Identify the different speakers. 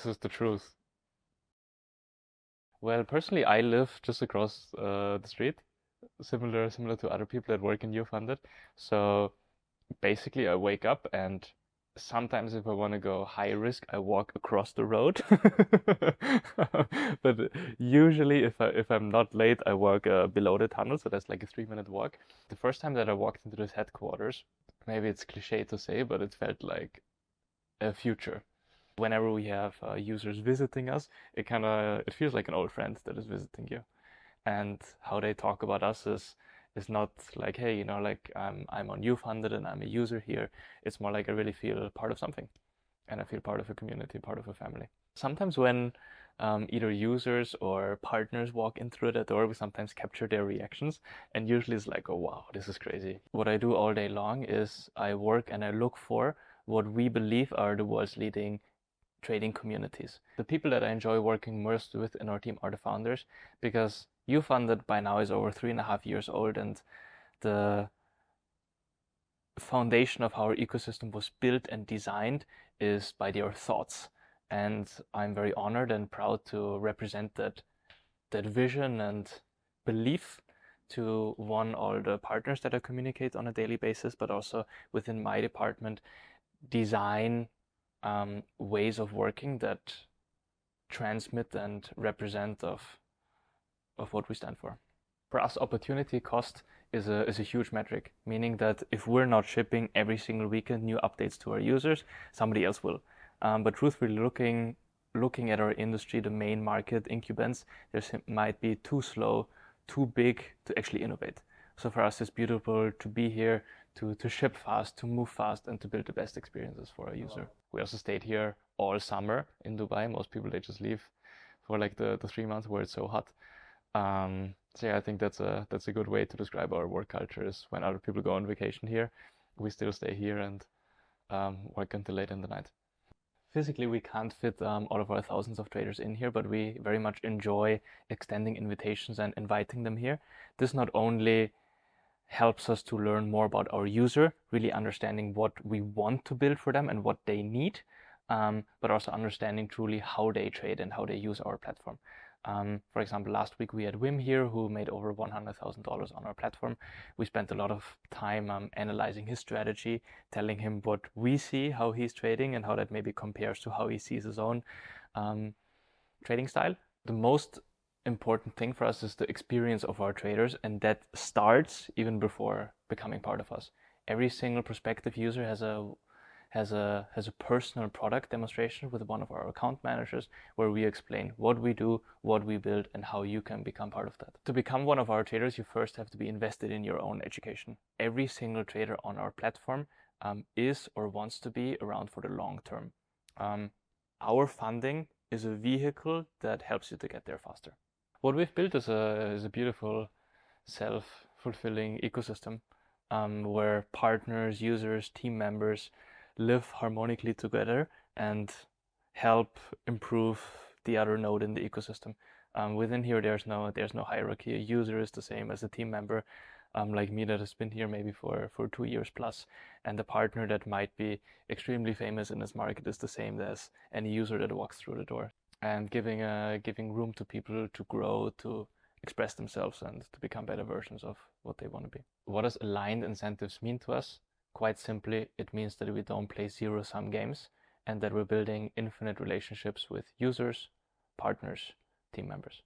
Speaker 1: is the truth. Well, personally, I live just across the street, similar to other people that work in Ufunded. So basically, I wake up and sometimes if I want to go high risk, I walk across the road. But usually, if I'm not late, I walk below the tunnel. So that's like a 3-minute walk. The first time that I walked into this headquarters, maybe it's cliche to say, but it felt like a future. Whenever we have users visiting us, it feels like an old friend that is visiting you. And how they talk about us is not like, hey, like I'm on Ufunded and I'm a user here. It's more like I really feel part of something, and I feel part of a community, part of a family. Sometimes when either users or partners walk in through the door, we sometimes capture their reactions, and usually it's like, oh wow, this is crazy. What I do all day long is I work and I look for what we believe are the world's leading trading communities. The people that I enjoy working most with in our team are the founders, because Ufunded by now is over 3.5 years old, and the foundation of how our ecosystem was built and designed is by their thoughts. And I'm very honored and proud to represent that vision and belief to all the partners that I communicate on a daily basis, but also within my department, design ways of working that transmit and represent of what we stand for. For us, opportunity cost is a huge metric, meaning that if we're not shipping every single weekend new updates to our users, somebody else will. But truthfully, looking at our industry, the main market incumbents, there might be too slow, too big to actually innovate. So for us, it's beautiful to be here, to ship fast, to move fast, and to build the best experiences for our user. We also stayed here all summer in Dubai. Most people, they just leave for like the 3 months where it's so hot. So yeah, I think that's a good way to describe our work culture, is when other people go on vacation here, we still stay here and work until late in the night. Physically, we can't fit all of our thousands of traders in here, but we very much enjoy extending invitations and inviting them here. This not only helps us to learn more about our user, really understanding what we want to build for them and what they need, but also understanding truly how they trade and how they use our platform. For example, last week we had Wim here, who made over $100,000 on our platform. We spent a lot of time analyzing his strategy, telling him what we see, how he's trading, and how that maybe compares to how he sees his own trading style. The most important thing for us is the experience of our traders, and that starts even before becoming part of us. Every single prospective user has a personal product demonstration with one of our account managers, where we explain what we do, what we build, and how you can become part of that. To become one of our traders, you first have to be invested in your own education. Every single trader on our platform is or wants to be around for the long term. Our funding is a vehicle that helps you to get there faster. What we've built is a beautiful, self-fulfilling ecosystem where partners, users, team members live harmonically together and help improve the other node in the ecosystem. Within here, there's no hierarchy. A user is the same as a team member, like me, that has been here maybe for 2 years plus, and the partner that might be extremely famous in this market is the same as any user that walks through the door. And giving room to people to grow, to express themselves, and to become better versions of what they want to be. What does aligned incentives mean to us? Quite simply, it means that we don't play zero-sum games, and that we're building infinite relationships with users, partners, team members.